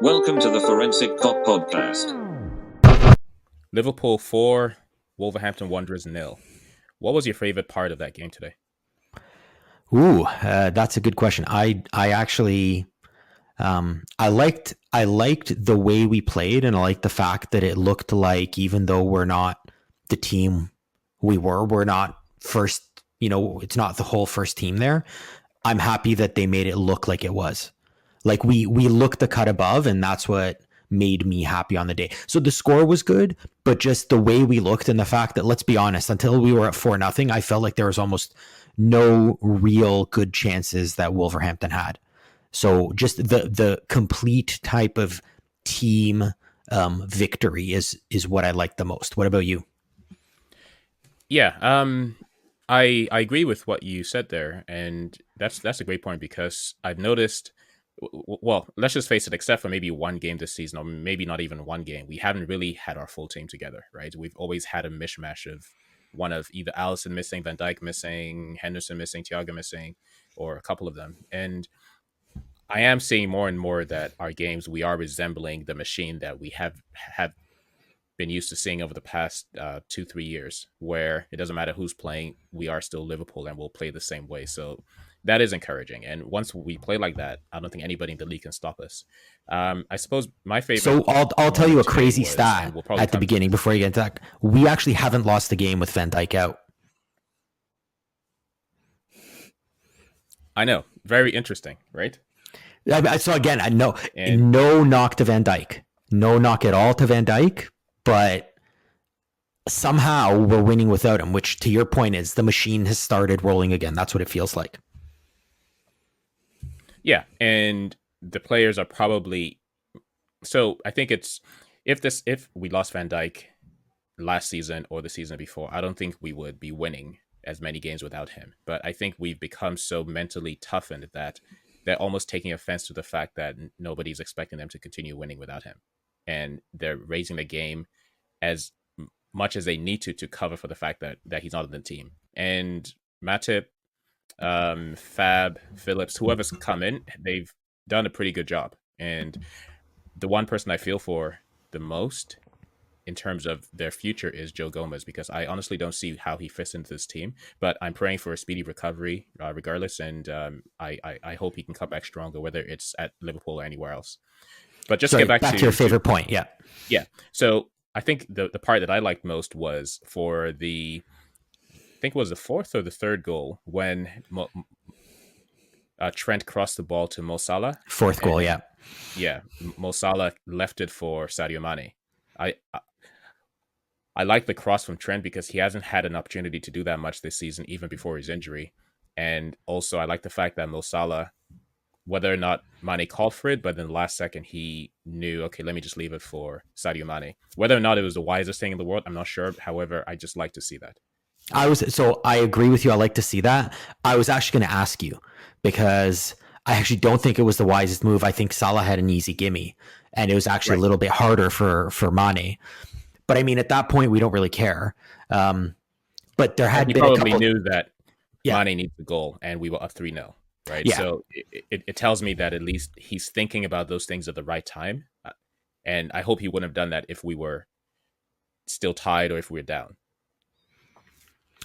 Welcome to the Forensic Cop Podcast. Liverpool 4, Wolverhampton Wanderers 0. What was your favorite part of that game today? That's a good question. I actually I liked the way we played, and I liked the fact that it looked like even though we're not the team we're not first. It's not the whole first team there. I'm happy that they made it look like it was. Like we looked a cut above, and that's what made me happy on the day. So the score was good, but just the way we looked and the fact that, let's be honest, until we were at 4-0, I felt like there was almost no real good chances that Wolverhampton had. So just the complete type of team victory is what I like the most. What about you? Yeah, I agree with what you said there, and that's a great point because I've noticed. Well, let's just face it. Except for maybe one game this season, or maybe not even one game, we haven't really had our full team together, right? We've always had a mishmash of one of either Allison missing, Van Dijk missing, Henderson missing, Thiago missing, or a couple of them. And I am seeing more and more that our games we are resembling the machine that we have been used to seeing over the past 2-3 years, where it doesn't matter who's playing, we are still Liverpool and we'll play the same way. So that is encouraging. And once we play like that, I don't think anybody in the league can stop us. I suppose my favorite. So I'll tell you a crazy was, stat we'll at the beginning before you get into that. We actually haven't lost a game with Van Dijk out. I know, very interesting, right? So again, no knock to Van Dijk, no knock at all to Van Dijk, but somehow we're winning without him, which to your point is the machine has started rolling again. That's what it feels like. Yeah, and the players are probably. So I think it's if we lost Van Dijk last season or the season before, I don't think we would be winning as many games without him. But I think we've become so mentally toughened that they're almost taking offense to the fact that nobody's expecting them to continue winning without him, and they're raising the game as much as they need to cover for the fact that he's not on the team. And Matip, Fab, Phillips, whoever's come in, they've done a pretty good job. And the one person I feel for the most in terms of their future is Joe Gomez, because I honestly don't see how he fits into this team. But I'm praying for a speedy recovery regardless, and I hope he can come back stronger, whether it's at Liverpool or anywhere else. But just get back to your favorite point. Yeah. So I think the part that I liked most was for I think it was the fourth or the third goal when Trent crossed the ball to Mo Salah. Fourth goal, yeah. Yeah, Mo Salah left it for Sadio Mane. I like the cross from Trent because he hasn't had an opportunity to do that much this season, even before his injury. And also, I like the fact that Mo Salah, whether or not Mane called for it, but in the last second, he knew, okay, let me just leave it for Sadio Mane. Whether or not it was the wisest thing in the world, I'm not sure. However, I just like to see that. I agree with you. I like to see that. I was actually going to ask you because I actually don't think it was the wisest move. I think Salah had an easy gimme, and it was actually a little bit harder for Mane. But I mean, at that point, we don't really care. But there had been a couple. He probably knew that Mane needs the goal, and we were up 3-0, right? Yeah. So it tells me that at least he's thinking about those things at the right time. And I hope he wouldn't have done that if we were still tied or if we were down.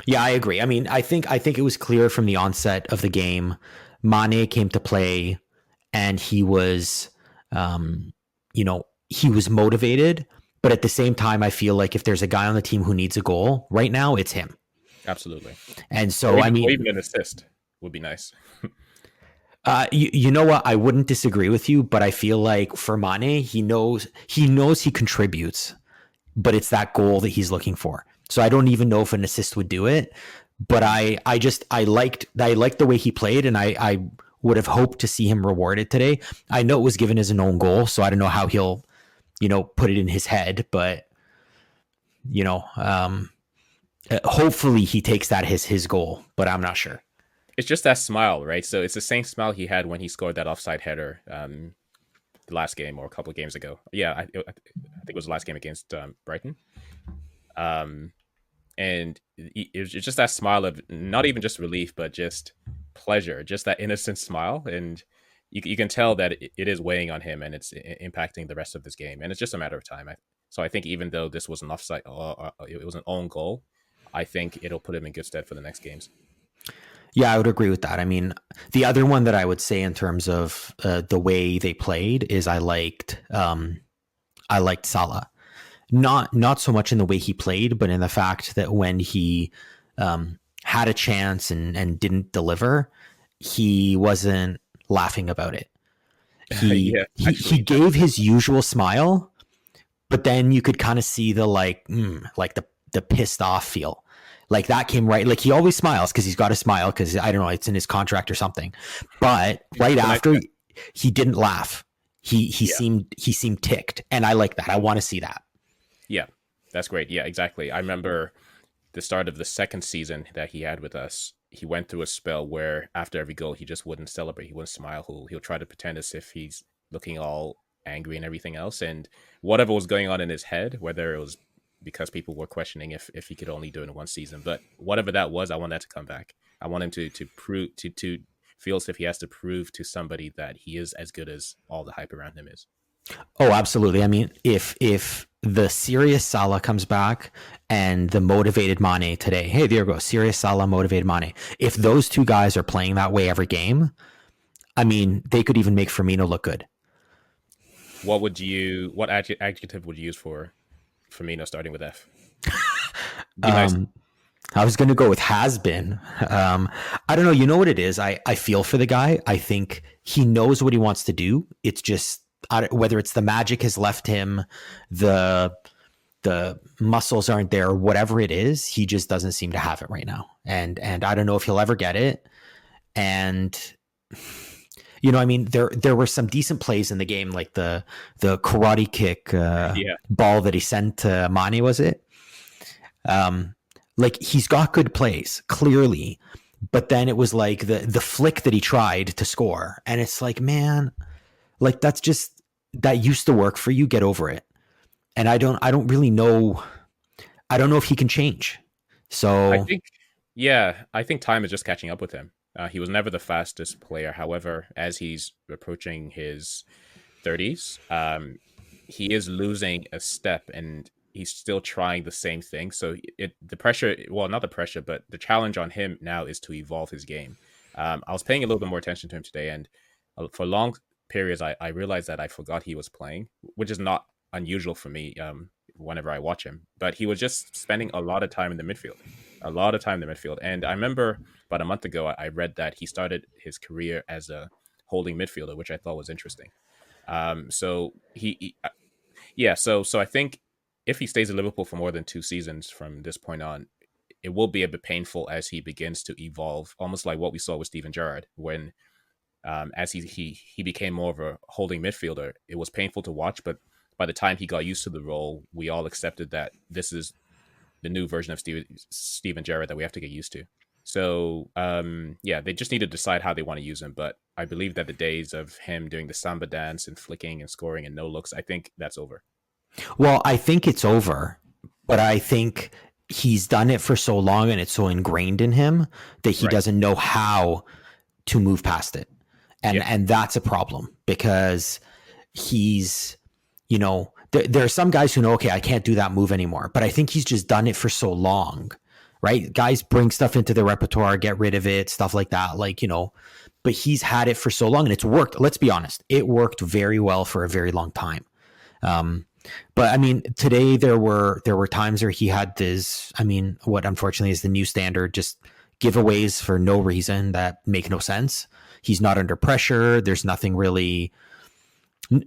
Yeah, I agree. I mean, I think it was clear from the onset of the game, Mane came to play, and he was, he was motivated. But at the same time, I feel like if there's a guy on the team who needs a goal right now, it's him. Absolutely. And so, or even an assist would be nice. You know what? I wouldn't disagree with you, but I feel like for Mane, he knows he contributes, but it's that goal that he's looking for. So I don't even know if an assist would do it, but I liked the way he played, and I would have hoped to see him rewarded today. I know it was given as an own goal, so I don't know how he'll, put it in his head, but hopefully he takes that as his goal, but I'm not sure. It's just that smile, right? So it's the same smile he had when he scored that offside header the last game or a couple of games ago. Yeah, I think it was the last game against Brighton. And it was just that smile of not even just relief, but just pleasure, just that innocent smile. And you can tell that it is weighing on him and it's impacting the rest of this game. And it's just a matter of time. So I think even though this was an offside, it was an own goal, I think it'll put him in good stead for the next games. Yeah, I would agree with that. I mean, the other one that I would say in terms of the way they played is I liked Salah. Not so much in the way he played, but in the fact that when he had a chance and didn't deliver, he wasn't laughing about it. He gave his usual smile, but then you could kind of see the like the pissed off feel. Like that came right. Like he always smiles because he's got to smile because I don't know, it's in his contract or something. But right after, he didn't laugh. He seemed ticked, and I like that. I want to see that. Yeah, that's great. Yeah, exactly. I remember the start of the second season that he had with us. He went through a spell where after every goal, he just wouldn't celebrate. He wouldn't smile. He'll try to pretend as if he's looking all angry and everything else. And whatever was going on in his head, whether it was because people were questioning if he could only do it in one season, but whatever that was, I want that to come back. I want him to prove to feel as if he has to prove to somebody that he is as good as all the hype around him is. Oh, absolutely. I mean, if the serious Salah comes back and the motivated Mane today, hey, there you go, serious Salah, motivated Mane. If those two guys are playing that way every game, I mean, they could even make Firmino look good. What adjective would you use for Firmino starting with F? Nice. I was going to go with has been. I don't know. You know what it is? I feel for the guy. I think he knows what he wants to do. It's just whether it's the magic has left him, the muscles aren't there, whatever it is, he just doesn't seem to have it right now. And I don't know if he'll ever get it. And you know, I mean, there were some decent plays in the game, like the karate kick ball that he sent to Mane, was it? Like he's got good plays, clearly, but then it was like the flick that he tried to score, and it's like, man, like that used to work for you. Get over it. And I don't really know. I don't know if he can change. So I think time is just catching up with him. He was never the fastest player. However, as he's approaching his 30s, he is losing a step and he's still trying the same thing. So the pressure, well, not the pressure, but the challenge on him now is to evolve his game. I was paying a little bit more attention to him today, and for long periods, I realized that I forgot he was playing, which is not unusual for me whenever I watch him. But he was just spending a lot of time in the midfield. And I remember about a month ago, I read that he started his career as a holding midfielder, which I thought was interesting. So I think if he stays at Liverpool for more than 2 seasons from this point on, it will be a bit painful as he begins to evolve, almost like what we saw with Steven Gerrard when, as he became more of a holding midfielder. It was painful to watch, but by the time he got used to the role, we all accepted that this is the new version of Steven Gerrard that we have to get used to. So, they just need to decide how they want to use him. But I believe that the days of him doing the samba dance and flicking and scoring and no looks, I think that's over. Well, I think it's over, but I think he's done it for so long and it's so ingrained in him that he doesn't know how to move past it. And that's a problem because he's, you know, there are some guys who know, okay, I can't do that move anymore, but I think he's just done it for so long, right? Guys bring stuff into their repertoire, get rid of it, stuff like that. Like, you know, but he's had it for so long and it's worked. Let's be honest. It worked very well for a very long time. But I mean, today there were times where he had this, I mean, what unfortunately is the new standard, just giveaways for no reason that make no sense. He's not under pressure. There's nothing really,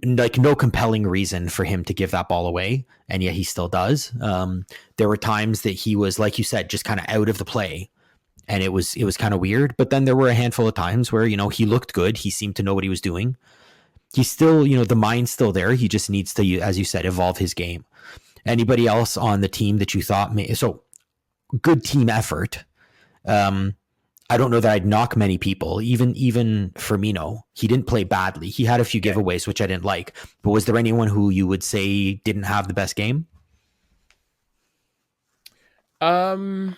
like no compelling reason for him to give that ball away. And yet he still does. There were times that he was, like you said, just kind of out of the play. And it was kind of weird. But then there were a handful of times where, you know, he looked good. He seemed to know what he was doing. He's still, you know, the mind's still there. He just needs to, as you said, evolve his game. Anybody else on the team that you thought so good team effort. I don't know that I'd knock many people, even Firmino. He didn't play badly. He had a few giveaways, which I didn't like. But was there anyone who you would say didn't have the best game? Funny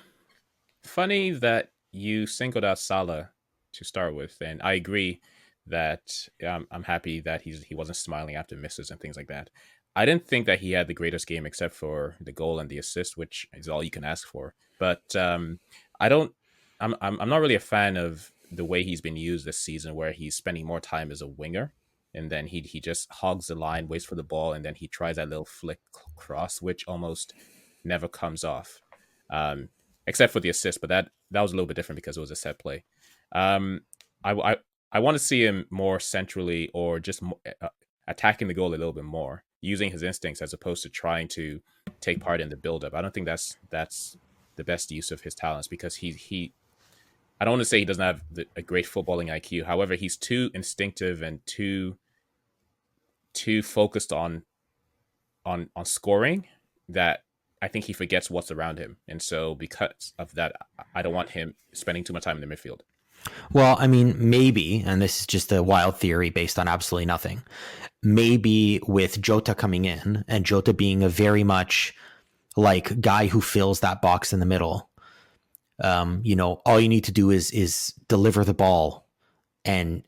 that you singled out Salah to start with, and I agree that I'm happy that he wasn't smiling after misses and things like that. I didn't think that he had the greatest game except for the goal and the assist, which is all you can ask for. But I don't. I'm not really a fan of the way he's been used this season, where he's spending more time as a winger, and then he just hogs the line, waits for the ball, and then he tries that little flick cross, which almost never comes off, except for the assist. But that was a little bit different because it was a set play. Um, I want to see him more centrally, or just attacking the goal a little bit more, using his instincts as opposed to trying to take part in the build-up. I don't think that's the best use of his talents, because he I don't want to say he doesn't have a great footballing IQ. However, he's too instinctive and too focused on scoring, that I think he forgets what's around him. And so because of that, I don't want him spending too much time in the midfield. Well, I mean, maybe, and this is just a wild theory based on absolutely nothing, maybe with Jota coming in and Jota being a very much like guy who fills that box in the middle, all you need to do is deliver the ball and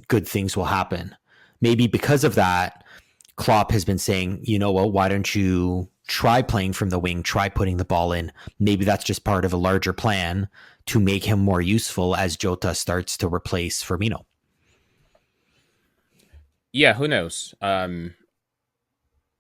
good things will happen. Maybe because of that, Klopp has been saying, why don't you try playing from the wing, try putting the ball in. Maybe that's just part of a larger plan to make him more useful as Jota starts to replace Firmino. Yeah, who knows? I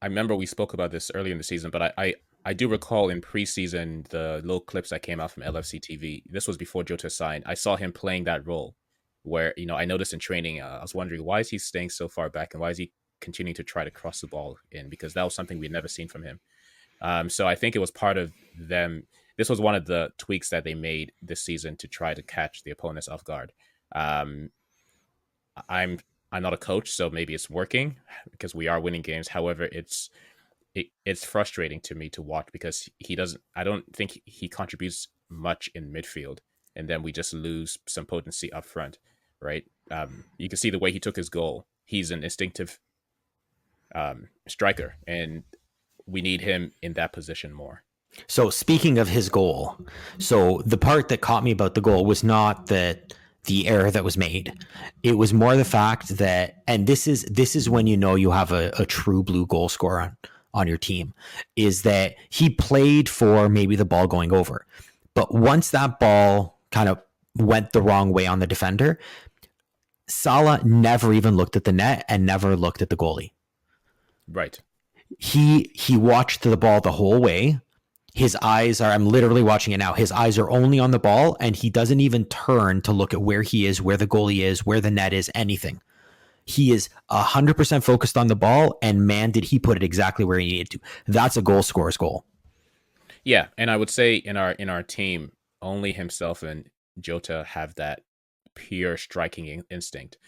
remember we spoke about this earlier in the season, but I do recall in preseason the little clips that came out from LFC TV. This was before Jota signed. I saw him playing that role where, I noticed in training, I was wondering, why is he staying so far back and why is he continuing to try to cross the ball in? Because that was something we'd never seen from him. So I think it was part of them. This was one of the tweaks that they made this season to try to catch the opponents off guard. I'm not a coach, so maybe it's working because we are winning games. However, it's frustrating to me to watch because I don't think he contributes much in midfield, and then we just lose some potency up front, right? You can see the way he took his goal. He's an instinctive striker, and we need him in that position more. So speaking of his goal, so the part that caught me about the goal was not the error that was made. It was more the fact that, and this is when you have a true blue goal scorer on your team, is that he played for maybe the ball going over. But once that ball kind of went the wrong way on the defender, Salah never even looked at the net and never looked at the goalie. Right. He watched the ball the whole way. His eyes are, I'm literally watching it now, his eyes are only on the ball, and he doesn't even turn to look at where he is, where the goalie is, where the net is, anything. He is 100% focused on the ball, and man, did he put it exactly where he needed to. That's a goal scorer's goal. Yeah, and I would say in our team, only himself and Jota have that pure striking instinct.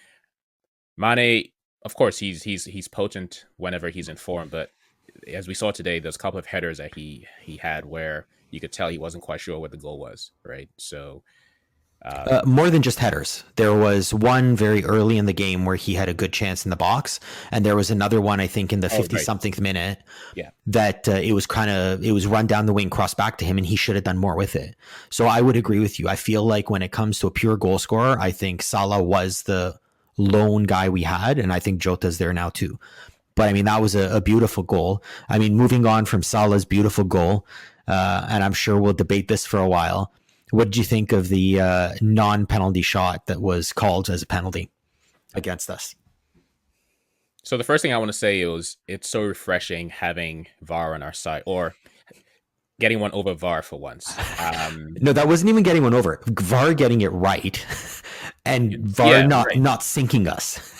Mane, of course, he's potent whenever he's in form, but as we saw today, there's a couple of headers that he had where you could tell he wasn't quite sure what the goal was, right? So more than just headers. There was one very early in the game where he had a good chance in the box, and there was another one, I think, in the 50-something minute that it was run down the wing, cross back to him, and he should have done more with it. So I would agree with you. I feel like when it comes to a pure goal scorer, I think Salah was the lone guy we had, and I think Jota's there now too. But I mean, that was a beautiful goal. I mean, moving on from Salah's beautiful goal, and I'm sure we'll debate this for a while. What did you think of the non-penalty shot that was called as a penalty against us? So the first thing I want to say is it's so refreshing having VAR on our side, or getting one over VAR for once. No, that wasn't even getting one over. VAR getting it right, and VAR not sinking us.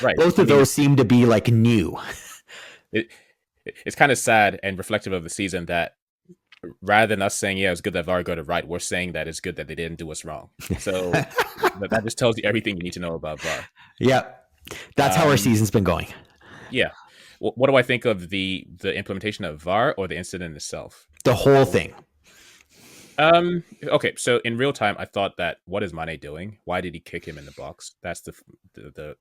Right. Both of those seem to be like new. It's kind of sad and reflective of the season that rather than us saying, yeah, it's good that VAR got it right, we're saying that it's good that they didn't do us wrong. So that just tells you everything you need to know about VAR. Yeah. That's how our season's been going. Yeah. What do I think of the implementation of VAR or the incident itself? The whole thing. Okay, so in real time, I thought that, what is Mane doing? Why did he kick him in the box? That's the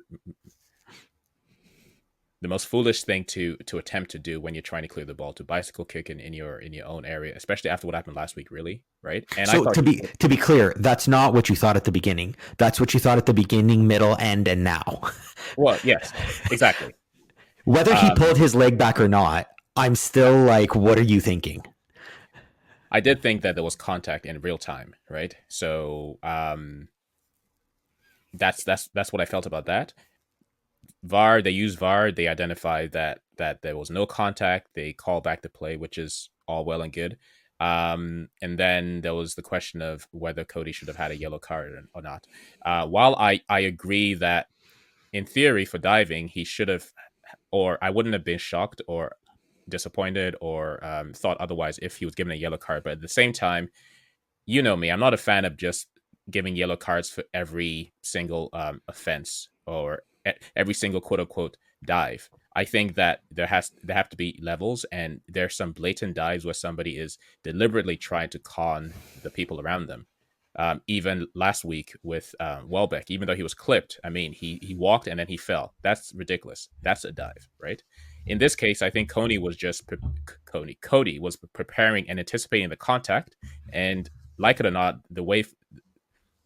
the most foolish thing to attempt to do when you're trying to clear the ball, to bicycle kick in your own area, especially after what happened last week, really, right? And I So thought to be clear, that's not what you thought at the beginning. That's what you thought at the beginning, middle, end, and now. well, yes, exactly. Whether he pulled his leg back or not, I'm still like, what are you thinking? I did think that there was contact in real time, right? So that's what I felt about that. VAR, they use VAR, they identified that there was no contact, they call back the play, which is all well and good. And then there was the question of whether Cody should have had a yellow card or not. While I agree that in theory for diving he should have, or I wouldn't have been shocked or disappointed or thought otherwise if he was given a yellow card, but at the same time, you know me, I'm not a fan of just giving yellow cards for every single offense or every single quote unquote dive. I think that there have to be levels, and there's some blatant dives where somebody is deliberately trying to con the people around them. Even last week with Welbeck, even though he was clipped, I mean, he walked and then he fell. That's ridiculous. That's a dive, right? In this case, I think Cody was preparing and anticipating the contact, and like it or not, the way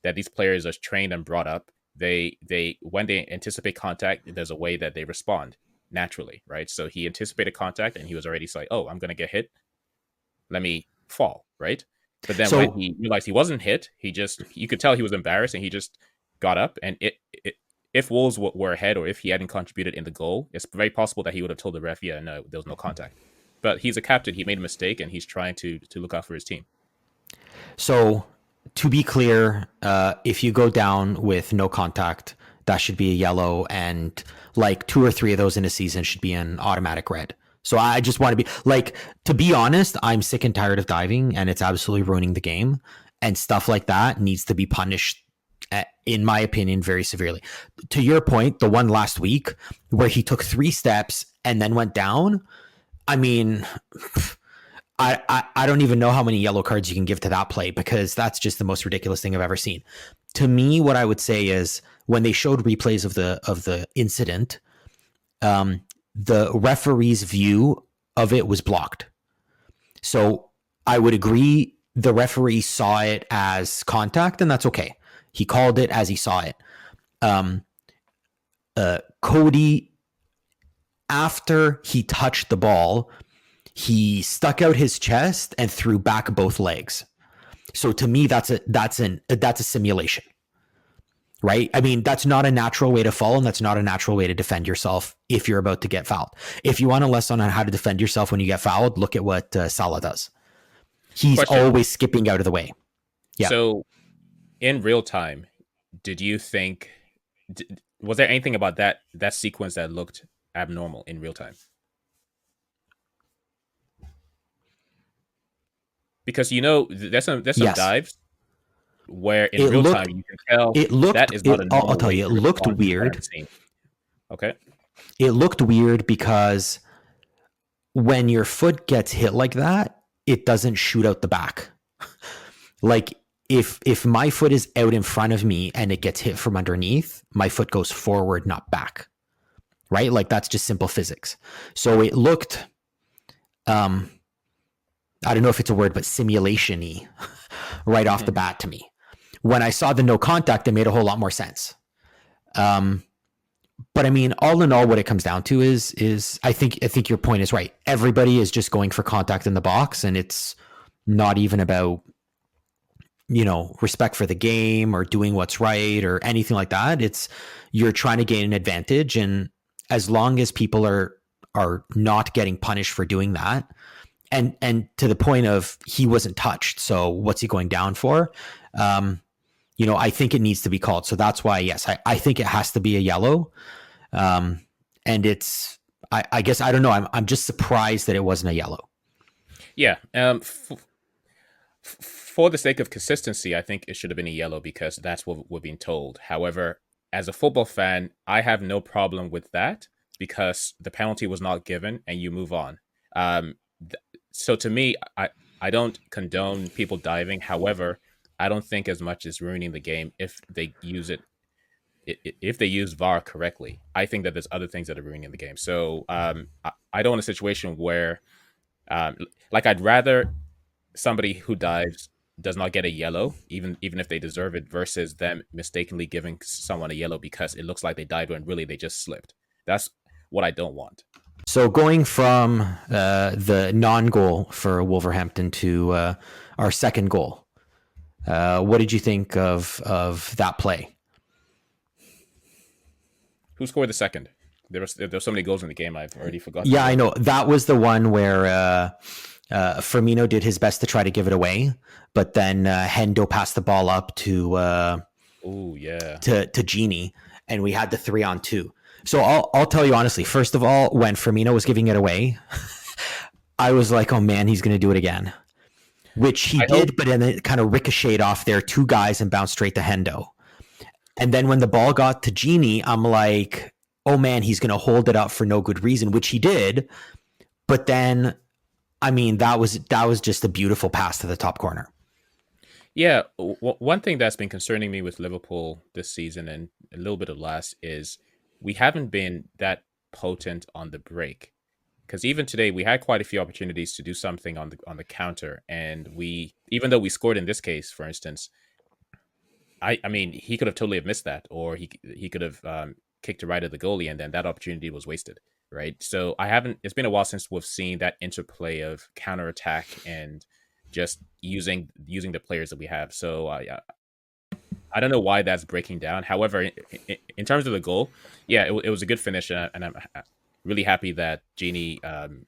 that these players are trained and brought up, they when they anticipate contact, there's a way that they respond naturally, right? So he anticipated contact and he was already like, oh, I'm going to get hit, let me fall, right? But then when he realized he wasn't hit, you could tell he was embarrassed, and he just got up. And if Wolves were ahead, or if he hadn't contributed in the goal, it's very possible that he would have told the ref, yeah, no, there was no contact. But he's a captain, he made a mistake, and he's trying to look out for his team. So to be clear, if you go down with no contact, that should be a yellow, and like 2 or 3 of those in a season should be an automatic red. So I just want to be like, to be honest, I'm sick and tired of diving, and it's absolutely ruining the game, and stuff like that needs to be punished, in my opinion, very severely. To your point, the one last week where he took 3 steps and then went down, I mean, I don't even know how many yellow cards you can give to that play, because that's just the most ridiculous thing I've ever seen. To me, what I would say is, when they showed replays of the incident, the referee's view of it was blocked. So I would agree the referee saw it as contact, and that's okay. He called it as he saw it. Cody, after he touched the ball, he stuck out his chest and threw back both legs. So to me, that's a simulation. Right? I mean, that's not a natural way to fall, and that's not a natural way to defend yourself if you're about to get fouled. If you want a lesson on how to defend yourself when you get fouled, look at what Salah does. He's always skipping out of the way. Yeah. So in real time, did you think, was there anything about that sequence that looked abnormal in real time? Because, there's some dives where in real time you can tell that is not a normal. I'll tell you, it looked weird. Okay. It looked weird because when your foot gets hit like that, it doesn't shoot out the back. Like if my foot is out in front of me and it gets hit from underneath, my foot goes forward, not back. Right? Like, that's just simple physics. So it looked, I don't know if it's a word, but simulation-y right off the bat to me. When I saw the no contact, it made a whole lot more sense. But I mean, all in all, what it comes down to is I think your point is right. Everybody is just going for contact in the box, and it's not even about, respect for the game or doing what's right or anything like that. It's, you're trying to gain an advantage, and as long as people are not getting punished for doing that, and to the point of, he wasn't touched, so what's he going down for? I think it needs to be called. So that's why, yes, I think it has to be a yellow. And it's, I guess, I don't know. I'm just surprised that it wasn't a yellow. Yeah. For the sake of consistency, I think it should have been a yellow, because that's what we're being told. However, as a football fan, I have no problem with that, because the penalty was not given and you move on. So to me, I don't condone people diving. However, I don't think as much as ruining the game if they use it if they use VAR correctly, I think that there's other things that are ruining the game. So I don't want a situation where, um, like, I'd rather somebody who dives does not get a yellow, even if they deserve it, versus them mistakenly giving someone a yellow because it looks like they dived when really they just slipped. That's what I don't want. So going from the non-goal for Wolverhampton to our second goal, what did you think of that play? Who scored the second? There's so many goals in the game, I've already forgotten. Yeah, I know. That was the one where Firmino did his best to try to give it away, but then Hendo passed the ball up to Gini, and we had the 3-on-2. So I'll tell you honestly, first of all, when Firmino was giving it away, I was like, oh man, he's going to do it again, which he did, but then it kind of ricocheted off their two guys and bounced straight to Hendo. And then when the ball got to Gini, I'm like, oh man, he's going to hold it up for no good reason, which he did. But then, I mean, that was just a beautiful pass to the top corner. Yeah, one thing that's been concerning me with Liverpool this season and a little bit of last is we haven't been that potent on the break. Because even today, we had quite a few opportunities to do something on the counter, and even though we scored in this case, for instance, I mean, he could have totally have missed that, or he could have kicked it right at the goalie, and then that opportunity was wasted, right? So it's been a while since we've seen that interplay of counterattack and just using the players that we have. So I don't know why that's breaking down. However, in terms of the goal, yeah, it was a good finish, and I'm really happy that Gini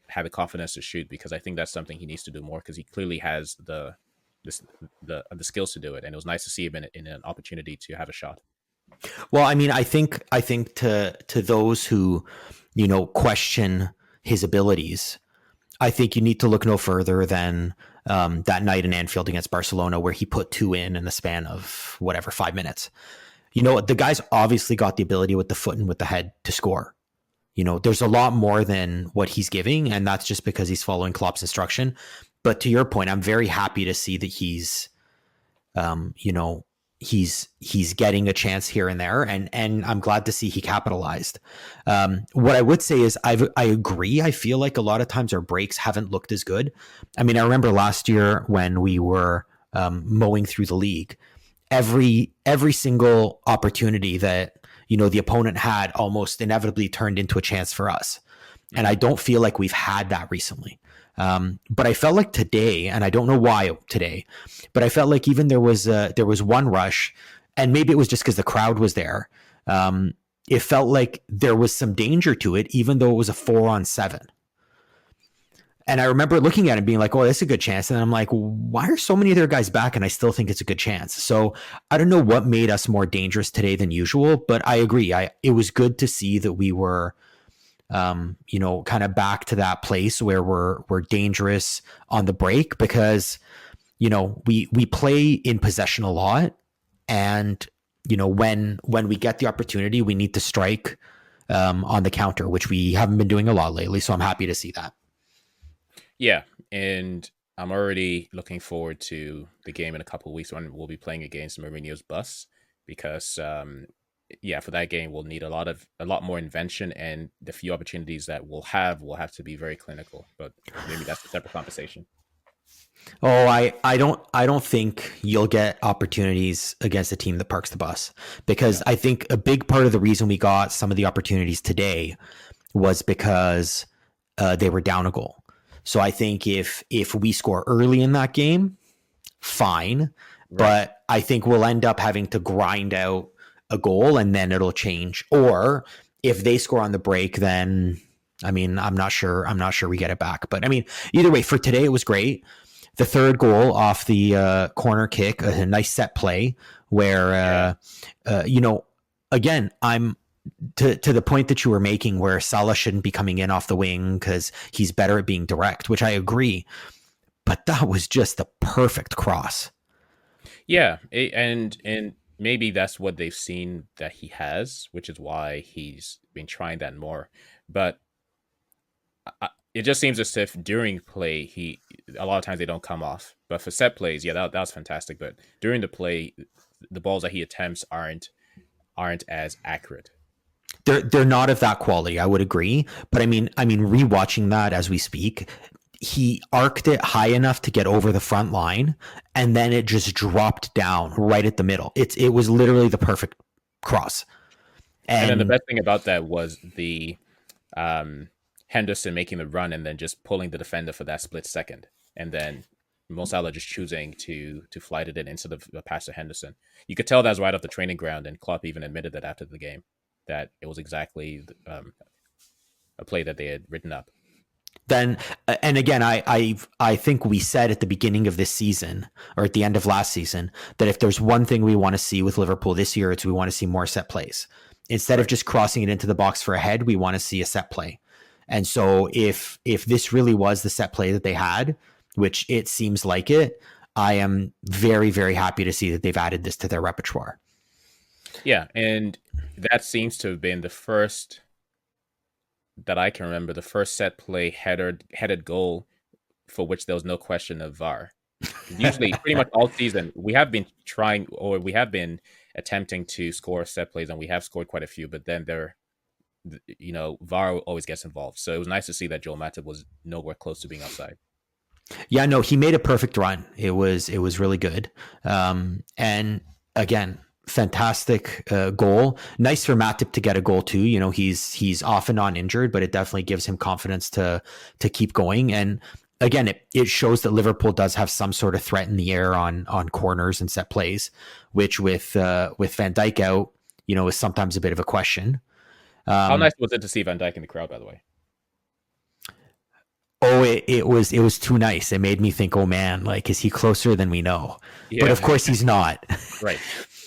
had the confidence to shoot, because I think that's something he needs to do more, because he clearly has the skills to do it, and it was nice to see him in an opportunity to have a shot. Well, I mean, I think to those who, question his abilities, I think you need to look no further than that night in Anfield against Barcelona, where he put 2 in the span of 5 minutes. The guy's obviously got the ability with the foot and with the head to score. There's a lot more than what he's giving, and that's just because he's following Klopp's instruction. But to your point, I'm very happy to see that he's getting a chance here and there, and I'm glad to see he capitalized. What I would say is I agree. I feel like a lot of times our breaks haven't looked as good. I mean, I remember last year when we were mowing through the league, every single opportunity that the opponent had almost inevitably turned into a chance for us. And I don't feel like we've had that recently. But I felt like today, and I don't know why today, but I felt like even there was one rush, and maybe it was just because the crowd was there. It felt like there was some danger to it, even though it was a 4-on-7. And I remember looking at it being like, oh, that's a good chance. And I'm like, why are so many of their guys back? And I still think it's a good chance. So I don't know what made us more dangerous today than usual, but I agree. It was good to see that we were, kind of back to that place where we're dangerous on the break, because, we play in possession a lot. And, when we get the opportunity, we need to strike on the counter, which we haven't been doing a lot lately. So I'm happy to see that. Yeah, and I'm already looking forward to the game in a couple of weeks when we'll be playing against Mourinho's bus, because for that game we'll need a lot more invention, and the few opportunities that we'll have to be very clinical. But maybe that's a separate conversation. Oh, I don't think you'll get opportunities against a team that parks the bus, because I think a big part of the reason we got some of the opportunities today was because they were down a goal. So I think if we score early in that game, fine. Right. But I think we'll end up having to grind out a goal, and then it'll change. Or if they score on the break, then I mean, I'm not sure we get it back. But I mean, either way, for today it was great. The third goal off the corner kick, a nice set play where again, I'm to the point that you were making, where Salah shouldn't be coming in off the wing because he's better at being direct, which I agree. But that was just the perfect cross. Yeah, and maybe that's what they've seen that he has, which is why he's been trying that more. But it just seems as if during play, a lot of times they don't come off. But for set plays, yeah, that's fantastic. But during the play, the balls that he attempts aren't aren't as accurate. They're not of that quality. I would agree, but I mean, rewatching that as we speak, he arced it high enough to get over the front line, and then it just dropped down right at the middle. It was literally the perfect cross. And then the And best thing about that was the Henderson making the run and then just pulling the defender for that split second, and then Mo Salah just choosing to flight it in instead of a pass to Henderson. You could tell that was right off the training ground, and Klopp even admitted that after the game, that it was exactly a play that they had written up. then, and again, I think we said at the beginning of this season or at the end of last season that if there's one thing we want to see with Liverpool this year, it's we want to see more set plays. Instead of just crossing it into the box for a head, we want to see a set play. And so if this really was the set play that they had, which it seems like it, I am very, very happy to see that they've added this to their repertoire. Yeah, and that seems to have been the first that I can remember, the first set play headed goal for which there was no question of VAR. Usually, pretty much all season, we have been trying, or we have been attempting to score set plays, and we have scored quite a few, but then VAR always gets involved. So it was nice to see that Joel Matip was nowhere close to being offside. Yeah, no, he made a perfect run. It was really good. And again, fantastic goal. Nice for Matip to get a goal too. You know, he's off and on injured, but it definitely gives him confidence to keep going. And again, it shows that Liverpool does have some sort of threat in the air on corners and set plays, which with Van Dijk out, you know, is sometimes a bit of a question. How nice was it to see Van Dijk in the crowd, by the way? Oh, it was too nice. It made me think, oh man, like, is he closer than we know? Yeah. But of course he's not. Right.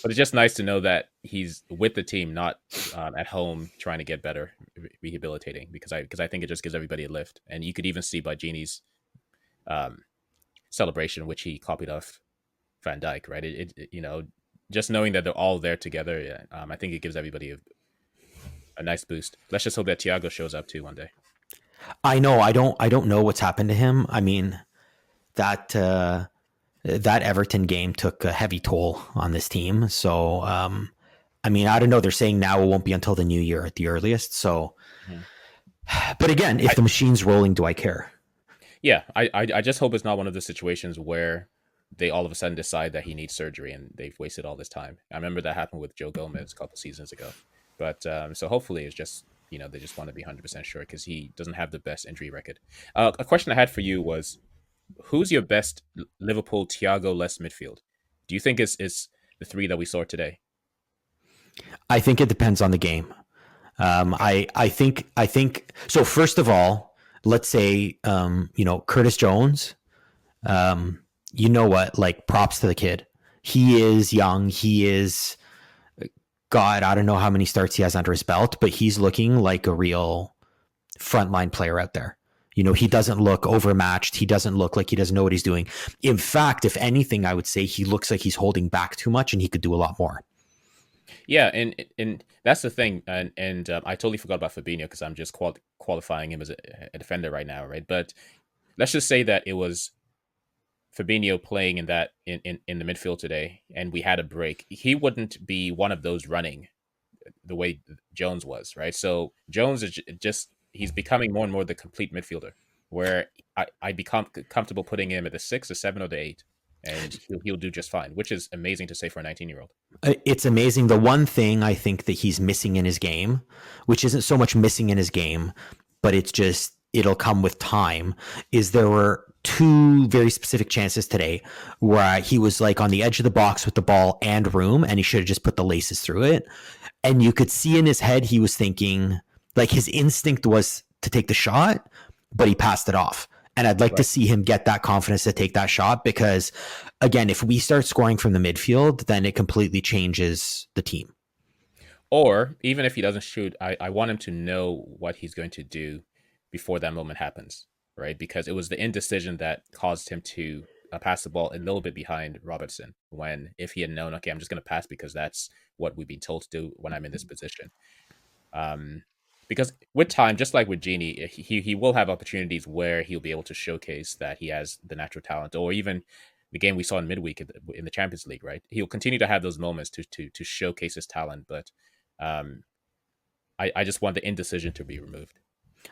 But it's just nice to know that he's with the team, not at home trying to get better, rehabilitating, because I think it just gives everybody a lift. And you could even see by Gini's celebration, which he copied off Van Dijk, right? It just knowing that they're all there together, I think it gives everybody a nice boost. Let's just hope that Thiago shows up too one day. I know. I don't know what's happened to him. I mean, that Everton game took a heavy toll on this team. So, I mean, I don't know. They're saying now it won't be until the new year at the earliest. So, but again, if the machine's rolling, do I care? Yeah, I just hope it's not one of the situations where they all of a sudden decide that he needs surgery and they've wasted all this time. I remember that happened with Joe Gomez a couple seasons ago. But so hopefully it's just, they just want to be 100% sure because he doesn't have the best injury record. A question I had for you was, who's your best Liverpool Thiago-less midfield? Do you think it's the three that we saw today? I think it depends on the game. I think so. First of all, let's say Curtis Jones. You know what? Like, props to the kid. He is young. He is. God, I don't know how many starts he has under his belt, but he's looking like a real frontline player out there. You know, he doesn't look overmatched. He doesn't look like he doesn't know what he's doing. In fact, if anything, I would say he looks like he's holding back too much and he could do a lot more. Yeah, and that's the thing. And I totally forgot about Fabinho because I'm just qualifying him as a defender right now, right? But let's just say that it was Fabinho playing in the midfield today, and we had a break. He wouldn't be one of those running the way Jones was, right? So Jones is he's becoming more and more the complete midfielder, where I become comfortable putting him at the 6, the 7, or the 8, and he'll do just fine, which is amazing to say for a 19-year-old. It's amazing. The one thing I think that he's missing in his game, which isn't so much missing in his game, but it'll come with time, is there were 2 very specific chances today where he was like on the edge of the box with the ball and room, and he should have just put the laces through it. And you could see in his head, he was thinking, like, his instinct was to take the shot, but he passed it off. And I'd like to see him get that confidence to take that shot, because again, if we start scoring from the midfield, then it completely changes the team. Or even if he doesn't shoot, I want him to know what he's going to do before that moment happens, right? Because it was the indecision that caused him to pass the ball a little bit behind Robertson, when if he had known, okay, I'm just going to pass because that's what we've been told to do when I'm in this position. Because with time, just like with Gini, he will have opportunities where he'll be able to showcase that he has the natural talent, or even the game we saw in midweek in the Champions League, right? He'll continue to have those moments to showcase his talent, but I just want the indecision to be removed.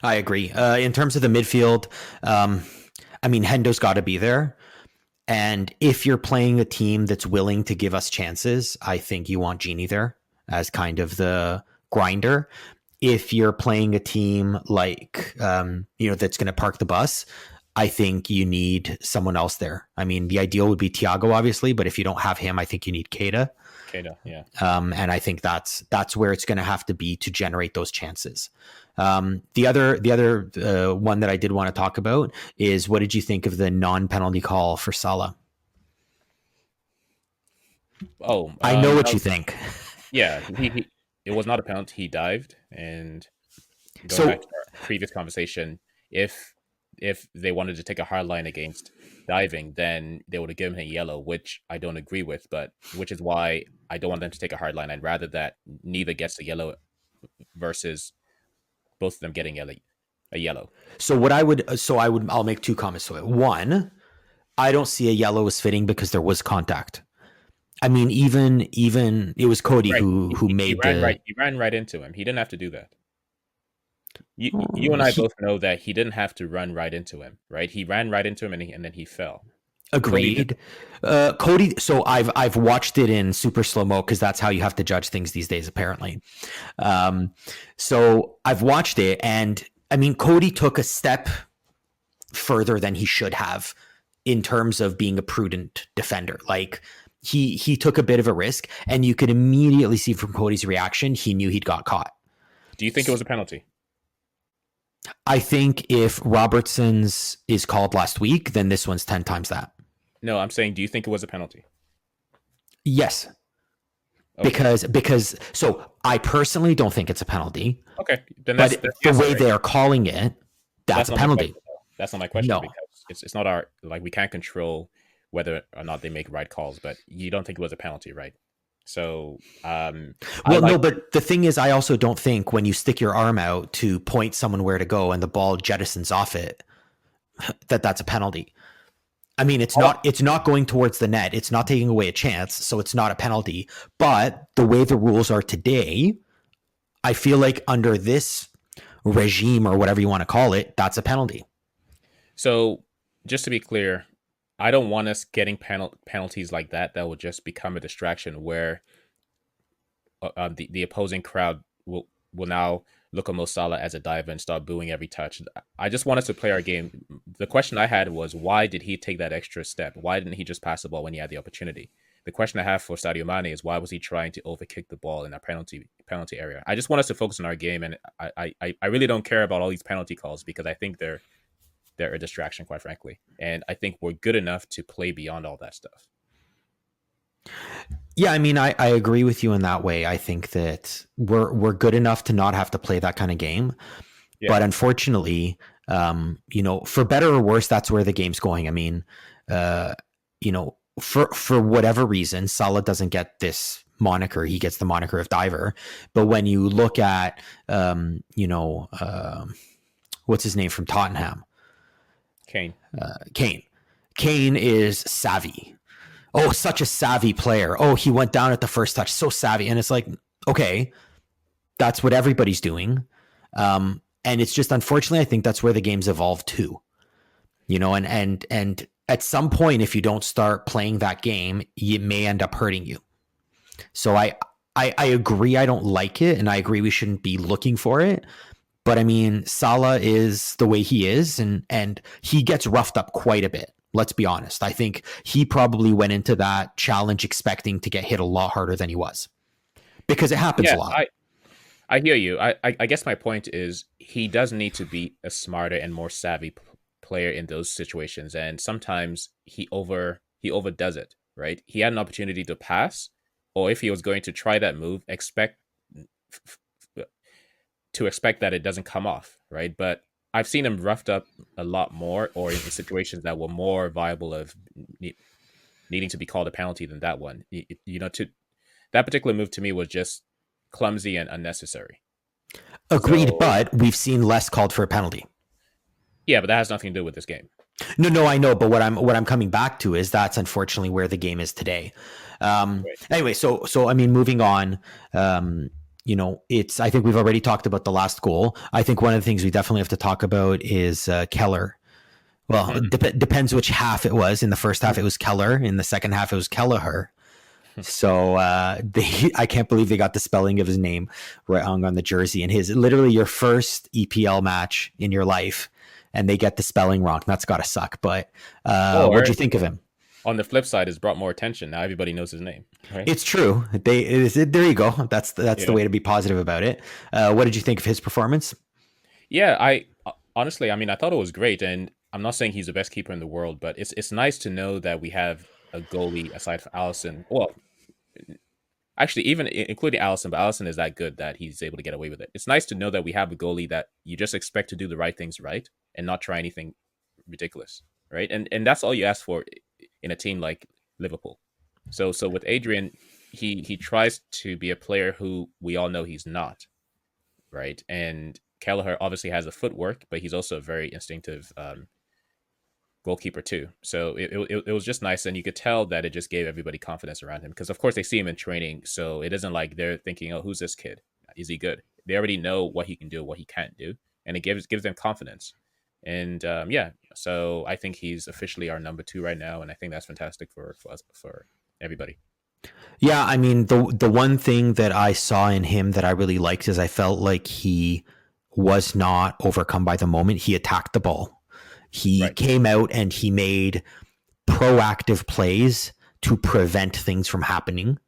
I agree. In terms of the midfield, I mean, Hendo's got to be there. And if you're playing a team that's willing to give us chances, I think you want Gini there as kind of the grinder. If you're playing a team like, that's going to park the bus, I think you need someone else there. I mean, the ideal would be Thiago, obviously, but if you don't have him, I think you need Keita. Yeah. And I think that's where it's going to have to be to generate those chances. The other one that I did want to talk about is, what did you think of the non-penalty call for Salah? I know what you think. Yeah, it was not a penalty. He dived, and back to our previous conversation, if they wanted to take a hard line against diving, then they would have given him a yellow, which I don't agree with, but which is why I don't want them to take a hard line. I'd rather that neither gets a yellow versus both of them getting a yellow. I'll make two comments to it. One, I don't see a yellow as fitting because there was contact. I mean, even it was Cody who made he ran right into him. He didn't have to do that. You and I both know that he didn't have to run right into him, right? He ran right into him and then he fell. Agreed. Cody. So I've watched it in super slow mo because that's how you have to judge things these days, apparently. So I've watched it, and I mean, Cody took a step further than he should have in terms of being a prudent defender. Like he took a bit of a risk, and you could immediately see from Cody's reaction, he knew he'd got caught. Do you think it was a penalty? I think if Robertson's is called last week, then this one's 10 times that. No, I'm saying, do you think it was a penalty? Yes. Okay. Because so I personally don't think it's a penalty. Okay. Then that's the way they are calling it, that's a penalty. That's not my question. No. Because it's not our, like, we can't control whether or not they make right calls, but you don't think it was a penalty, right? So, no, but the thing is, I also don't think when you stick your arm out to point someone where to go and the ball jettisons off it, that's a penalty. I mean, it's not going towards the net. It's not taking away a chance. So it's not a penalty, but the way the rules are today, I feel like under this regime or whatever you want to call it, that's a penalty. So just to be clear, I don't want us getting penalties like that will just become a distraction where the opposing crowd will now look at Mo Salah as a diver and start booing every touch. I just want us to play our game. The question I had was, why did he take that extra step? Why didn't he just pass the ball when he had the opportunity? The question I have for Sadio Mane is, why was he trying to overkick the ball in that penalty area? I just want us to focus on our game, and I really don't care about all these penalty calls because I think they're a distraction, quite frankly. And I think we're good enough to play beyond all that stuff. Yeah, I mean, I agree with you in that way. I think that we're good enough to not have to play that kind of game. Yeah. But unfortunately, for better or worse, that's where the game's going. I mean, for whatever reason, Salah doesn't get this moniker. He gets the moniker of diver. But when you look at, what's his name from Tottenham? Kane is savvy. Oh, such a savvy player. Oh, he went down at the first touch. So savvy. And it's like, okay, that's what everybody's doing. And it's just, unfortunately, I think that's where the game's evolved to, and at some point, if you don't start playing that game, it may end up hurting you. So I agree. I don't like it. And I agree we shouldn't be looking for it. But I mean, Salah is the way he is, and he gets roughed up quite a bit. Let's be honest. I think he probably went into that challenge expecting to get hit a lot harder than he was, because it happens a lot. I hear you. I guess my point is he does need to be a smarter and more savvy player in those situations, and sometimes he overdoes it. Right? He had an opportunity to pass, or if he was going to try that move, expect that it doesn't come off, right? But I've seen him roughed up a lot more, or in situations that were more viable of needing to be called a penalty than that one. That particular move to me was just clumsy and unnecessary. Agreed, but we've seen less called for a penalty. Yeah, but that has nothing to do with this game. No, I know, but what I'm coming back to is that's unfortunately where the game is today. Right. Anyway, so I mean, moving on. It's. I think we've already talked about the last goal. I think one of the things we definitely have to talk about is Kellher. Well, Hmm. it depends which half it was. In the first half, it was Kellher. In the second half, it was Kelleher. So I can't believe they got the spelling of his name wrong on the jersey. And his literally your first EPL match in your life, and they get the spelling wrong. That's got to suck. But what'd Or you think of him? on the flip side, it's brought more attention. Now everybody knows his name, right? It's true. There you go. That's the Yeah. way to be positive about it. What did you think of his performance? Yeah, I honestly, I mean, I thought it was great, and I'm not saying he's the best keeper in the world, but it's nice to know that we have a goalie aside from Allison. Well, actually, even including Allison, but Allison is that good that he's able to get away with it. It's nice to know that we have a goalie that you just expect to do the right things right and not try anything ridiculous, right? And that's all you ask for in a team like Liverpool. So with Adrian, he tries to be a player who we all know he's not, right? And Kelleher obviously has the footwork, but he's also a very instinctive goalkeeper too. So it was just nice, and you could tell that it just gave everybody confidence around him because of course they see him in training, so it isn't like they're thinking, "Oh, who's this kid? Is he good?" They already know what he can do, what he can't do, and it gives them confidence. And yeah, so I think he's officially our number two right now, and I think that's fantastic for us, for everybody. Yeah, I mean the one thing that I saw in him that I really liked is I felt like he was not overcome by the moment. He attacked the ball. He Right. came out and he made proactive plays to prevent things from happening.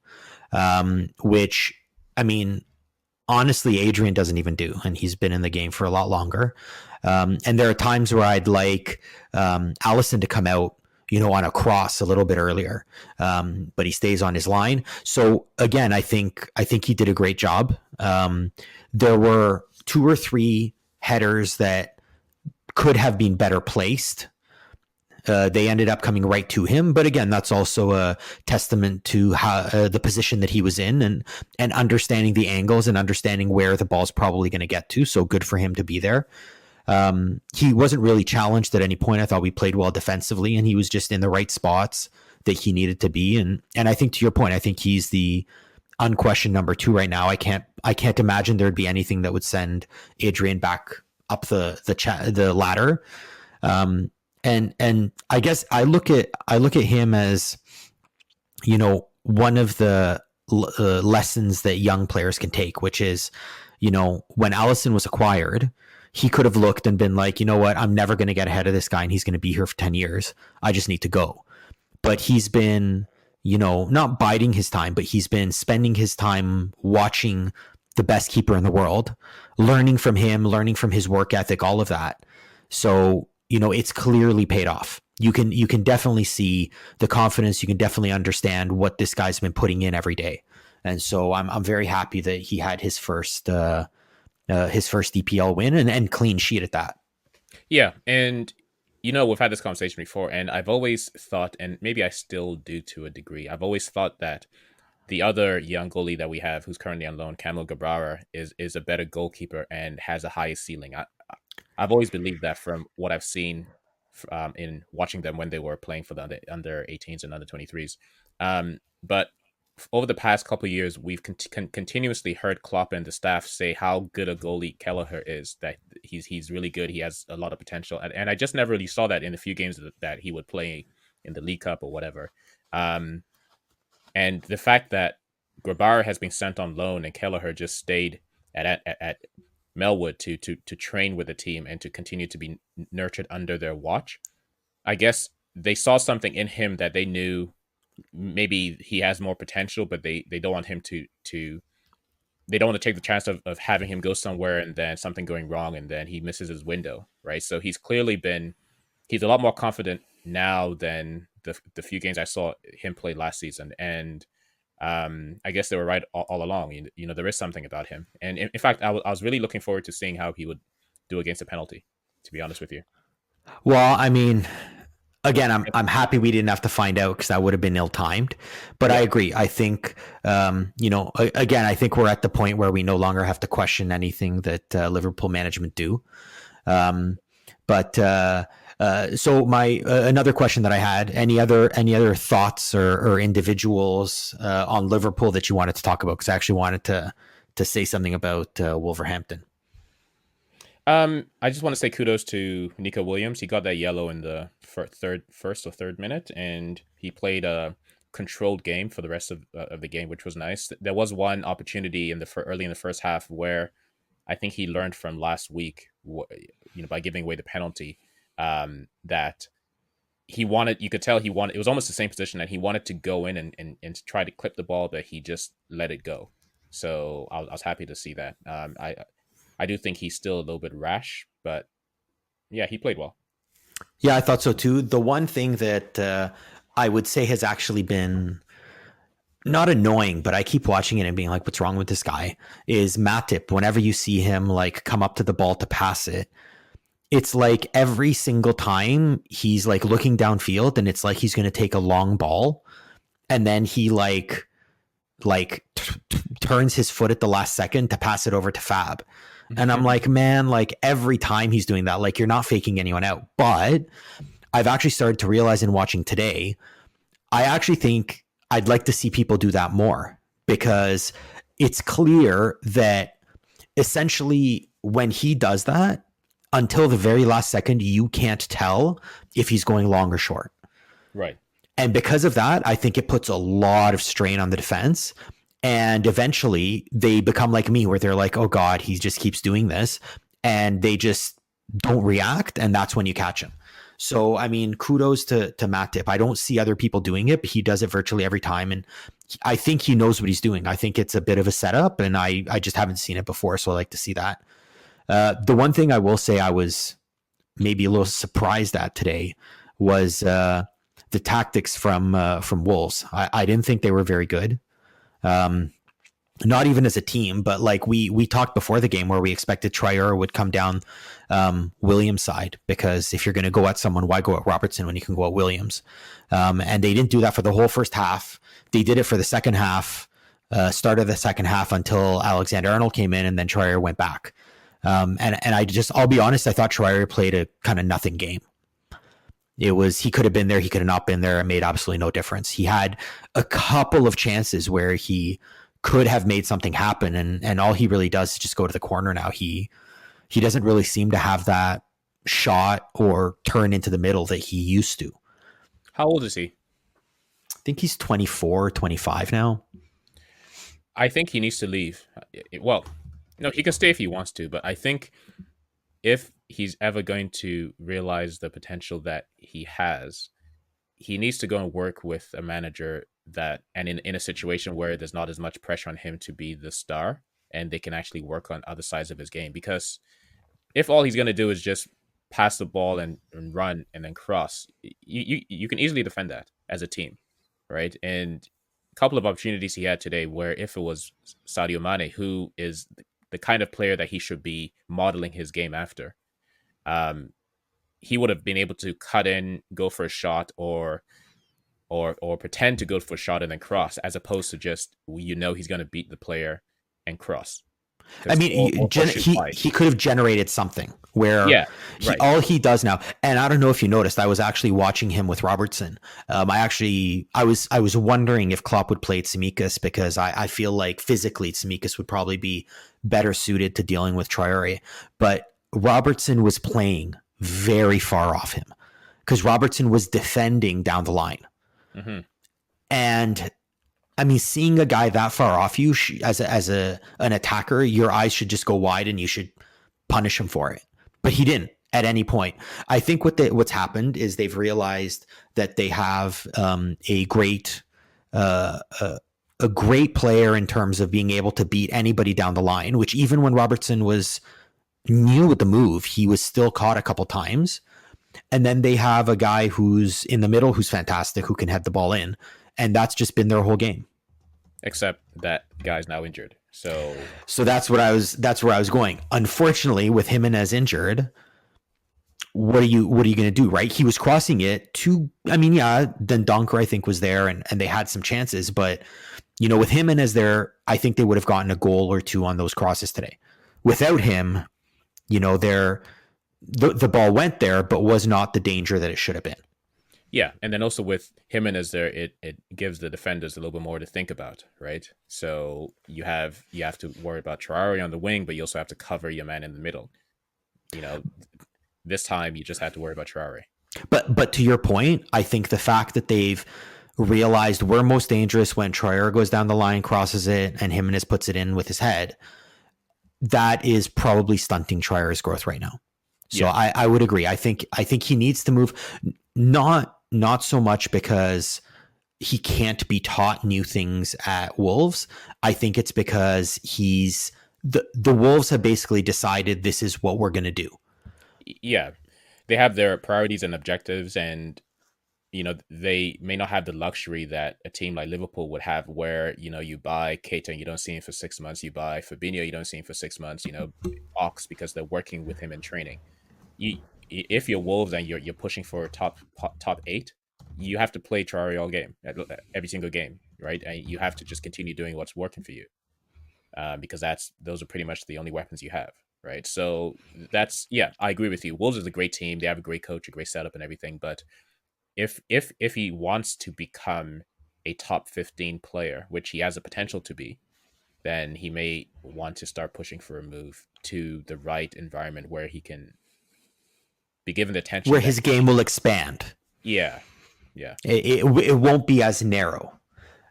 Which I mean, honestly, Adrian doesn't even do, and he's been in the game for a lot longer. And there are times where I'd like Allison to come out, on a cross a little bit earlier, but he stays on his line. So again, I think he did a great job. There were two or three headers that could have been better placed. They ended up coming right to him, but again, that's also a testament to how the position that he was in, and understanding the angles and understanding where the ball's probably going to get to. So good for him to be there. He wasn't really challenged at any point. I thought we played well defensively, and he was just in the right spots that he needed to be. And I think to your point, I think he's the unquestioned number two right now. I can't imagine there'd be anything that would send Adrian back up the ladder. And I guess I look at him as, one of the lessons that young players can take, which is, when Allison was acquired, he could have looked and been like, you know what, I'm never going to get ahead of this guy, and he's going to be here for 10 years. I just need to go. But he's been, not biding his time, but he's been spending his time watching the best keeper in the world, learning from him, learning from his work ethic, all of that. So, it's clearly paid off. You can definitely see the confidence. You can definitely understand what this guy's been putting in every day. And so I'm very happy that he had his first EPL win and clean sheet at that. Yeah, and we've had this conversation before, and I've always thought, and maybe I still do to a degree, I've always thought that the other young goalie that we have, who's currently on loan, Kamil Gabara, is a better goalkeeper and has a higher ceiling. I've always believed that from what I've seen in watching them when they were playing for the under 18s and under 23s. But over the past couple of years, we've continuously heard Klopp and the staff say how good a goalie Kelleher is, that he's really good. He has a lot of potential. And I just never really saw that in the few games that he would play in the League Cup or whatever. And the fact that Grabara has been sent on loan and Kelleher just stayed at Melwood to train with the team and to continue to be nurtured under their watch, I guess they saw something in him that they knew maybe he has more potential, but they don't want him to they don't want to take the chance of having him go somewhere and then something going wrong and then he misses his window, right? So he's a lot more confident now than the few games I saw him play last season. And I guess they were right all along. There is something about him. And in fact, I was really looking forward to seeing how he would do against a penalty, to be honest with you. Well, I mean, again, I'm happy we didn't have to find out because that would have been ill-timed. But I agree. I think, again, I think we're at the point where we no longer have to question anything that Liverpool management do. But So my another question that I had: any other thoughts or individuals on Liverpool that you wanted to talk about? Because I actually wanted to say something about Wolverhampton. I just want to say kudos to Nico Williams. He got that yellow in the first or third minute, and he played a controlled game for the rest of the game, which was nice. There was one opportunity early in the first half where I think he learned from last week, by giving away the penalty, that he wanted. You could tell he wanted. It was almost the same position that he wanted to go in and try to clip the ball, but he just let it go. So I was happy to see that. I do think he's still a little bit rash, but yeah, he played well. Yeah, I thought so too. The one thing that I would say has actually been not annoying, but I keep watching it and being like, what's wrong with this guy, is Matip. Whenever you see him like come up to the ball to pass it, it's like every single time he's like looking downfield and it's like he's going to take a long ball and then he turns his foot at the last second to pass it over to Fab. And I'm like, man, like every time he's doing that, like you're not faking anyone out. But I've actually started to realize in watching today, I actually think I'd like to see people do that more, because it's clear that essentially when he does that, until the very last second, you can't tell if he's going long or short. Right. And because of that, I think it puts a lot of strain on the defense. And eventually they become like me, where they're like, oh God, he just keeps doing this. And they just don't react. And that's when you catch him. So, I mean, kudos to Matip. I don't see other people doing it, but he does it virtually every time. And I think he knows what he's doing. I think it's a bit of a setup, and I just haven't seen it before. So I like to see that. The one thing I will say I was maybe a little surprised at today was the tactics from Wolves. I didn't think they were very good. Not even as a team, but like we talked before the game where we expected Traore would come down Williams' side, because if you're going to go at someone, why go at Robertson when you can go at Williams? And they didn't do that for the whole first half. They did it for the second half, start of the second half, until Alexander-Arnold came in, and then Traore went back. And I'll be honest, I thought Traore played a kind of nothing game. He could have been there, he could have not been there. It made absolutely no difference. He had a couple of chances where he could have made something happen, and all he really does is just go to the corner now. He doesn't really seem to have that shot or turn into the middle that he used to. How old is he? I think he's 24, 25 now. I think he needs to leave. Well, no, he can stay if he wants to, but I think if he's ever going to realize the potential that he has, he needs to go and work with a manager and in a situation where there's not as much pressure on him to be the star, and they can actually work on other sides of his game. Because if all he's going to do is just pass the ball and run and then cross, you can easily defend that as a team, right? And a couple of opportunities he had today where if it was Sadio Mane, who is the kind of player that he should be modeling his game after, he would have been able to cut in, go for a shot, or pretend to go for a shot and then cross, as opposed to just, he's going to beat the player and cross. I mean, he could have generated something where all he does now, and I don't know if you noticed, I was actually watching him with Robertson. I was wondering if Klopp would play Tsimikas, because I feel like physically Tsimikas would probably be better suited to dealing with Traore, but Robertson was playing very far off him because Robertson was defending down the line. Mm-hmm. And I mean, seeing a guy that far off you as an attacker, your eyes should just go wide and you should punish him for it. But he didn't at any point. I think what's happened is they've realized that they have a great player in terms of being able to beat anybody down the line, which even when Robertson was new with the move, he was still caught a couple times. And then they have a guy who's in the middle, who's fantastic, who can head the ball in. And that's just been their whole game. Except that guy's now injured. So that's where I was going. Unfortunately, with Jimenez injured, what are you going to do, right? He was crossing it to, then Donker, I think, was there and they had some chances, but with Jimenez there, I think they would have gotten a goal or two on those crosses today. Without him, the ball went there, but was not the danger that it should have been. Yeah, and then also with Jimenez there, it gives the defenders a little bit more to think about, right? So you have to worry about Traore on the wing, but you also have to cover your man in the middle. This time you just have to worry about Traore. But to your point, I think the fact that they've realized we're most dangerous when Traore goes down the line, crosses it, and Jimenez puts it in with his head, that is probably stunting Traore's growth right now. So yeah. I would agree. I think he needs to move, not so much because he can't be taught new things at Wolves. I think it's because the Wolves have basically decided this is what we're going to do. Yeah, they have their priorities and objectives, and they may not have the luxury that a team like Liverpool would have, where you buy Keita and you don't see him for 6 months, you buy Fabinho, you don't see him for 6 months, Ox, because they're working with him in training. If you're Wolves and you're pushing for top 8, you have to play Traore all game, every single game, right? And you have to just continue doing what's working for you, because those are pretty much the only weapons you have, right? So I agree with you. Wolves is a great team. They have a great coach, a great setup, and everything. But if he wants to become a top 15 player, which he has the potential to be, then he may want to start pushing for a move to the right environment where he can be given the attention, where his game will expand. Yeah. It won't be as narrow.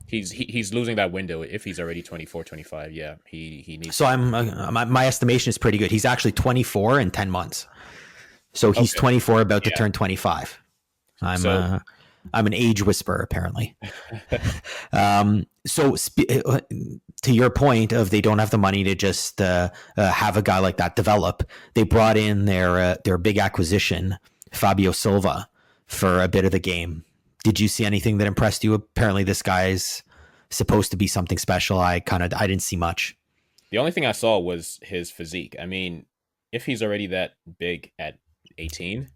He's losing that window if he's already 24, 25. Yeah, he needs. So my estimation is pretty good. He's actually 24 in 10 months. So he's 24, about to turn 25. I'm an age whisperer, apparently. To your point of they don't have the money to just have a guy like that develop, they brought in their big acquisition, Fabio Silva, for a bit of the game. Did you see anything that impressed you? Apparently this guy's supposed to be something special. I didn't see much. The only thing I saw was his physique. I mean, if he's already that big at 18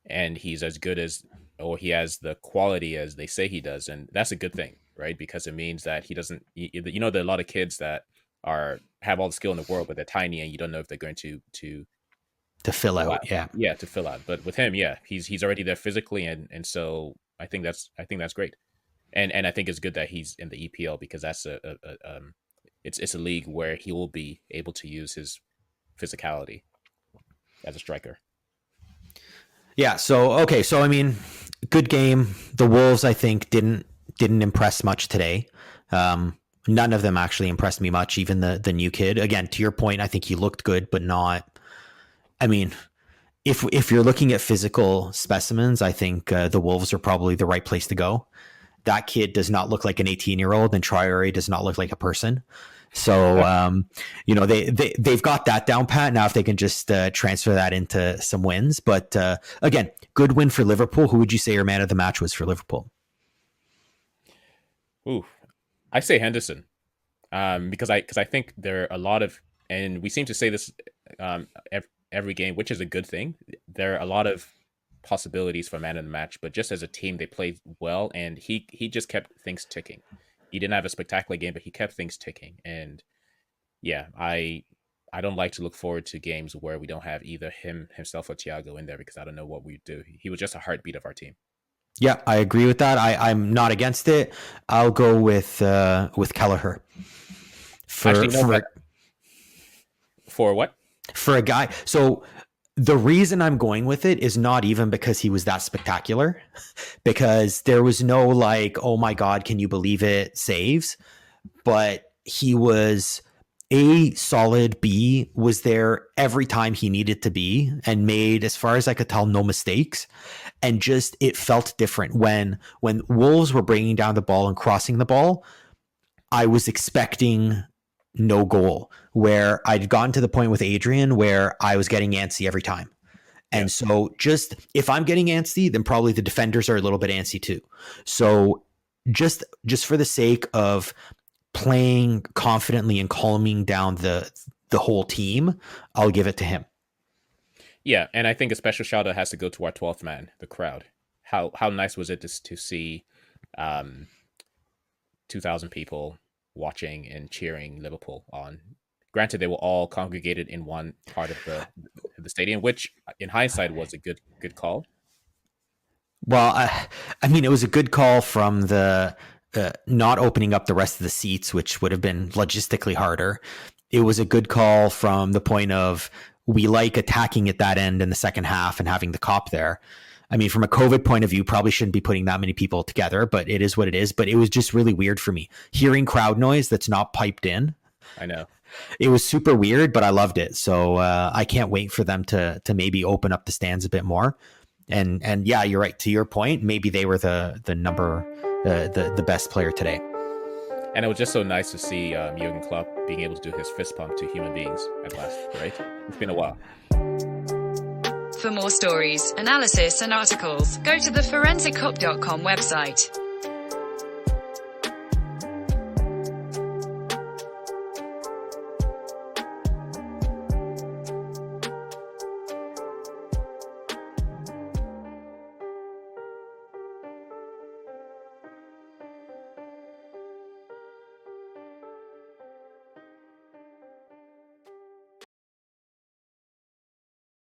and he's as good as, or he has the quality as they say he does, and that's a good thing, right? Because it means that he doesn't, there are a lot of kids that have all the skill in the world, but they're tiny and you don't know if they're going to fill out. To fill out. But with him, he's already there physically, and so I think that's great, and I think it's good that he's in the EPL, because that's it's a league where he will be able to use his physicality as a striker. Yeah. So I mean, good game. The Wolves, I think, didn't impress much today. None of them actually impressed me much. Even the new kid. Again, to your point, I think he looked good, but not. I mean, if you're looking at physical specimens, I think the Wolves are probably the right place to go. That kid does not look like an 18-year-old, and Traore does not look like a person. So, they've got that down pat. Now, if they can just transfer that into some wins. But again, good win for Liverpool. Who would you say your man of the match was for Liverpool? Ooh, I say Henderson, because I think there are a lot of, and we seem to say this every game, which is a good thing. There are a lot of possibilities for man of the match, but just as a team, they played well, and he just kept things ticking. He didn't have a spectacular game, but he kept things ticking. And I don't like to look forward to games where we don't have either himself or Thiago in there, because I don't know what we do. He was just a heartbeat of our team. Yeah, I agree with that. I'm not against it. I'll go with Kelleher. For what? For a guy. So the reason I'm going with it is not even because he was that spectacular, because there was no oh my God, can you believe it saves, but he was a solid B, was there every time he needed to be, and made, as far as I could tell, no mistakes. And just, it felt different when Wolves were bringing down the ball and crossing the ball. I was expecting no goal, where I'd gotten to the point with Adrian where I was getting antsy every time. And so just, if I'm getting antsy, then probably the defenders are a little bit antsy too. So just for the sake of playing confidently and calming down the whole team, I'll give it to him. Yeah, and I think a special shout out has to go to our 12th man, the crowd. How nice was it to see 2,000 people watching and cheering Liverpool on. Granted, they were all congregated in one part of the stadium, which in hindsight was a good call. Well, I mean, it was a good call from the not opening up the rest of the seats, which would have been logistically harder. It was a good call from the point of we like attacking at that end in the second half and having the cop there. I mean, from a COVID point of view, probably shouldn't be putting that many people together, but it is what it is. But it was just really weird for me hearing crowd noise that's not piped in. I know. It was super weird, but I loved it. So I can't wait for them to maybe open up the stands a bit more. And yeah, you're right. To your point, maybe they were the best player today. And it was just so nice to see Jurgen Klopp being able to do his fist pump to human beings at last, right? It's been a while. For more stories, analysis, and articles, go to the FAN-Tastic website.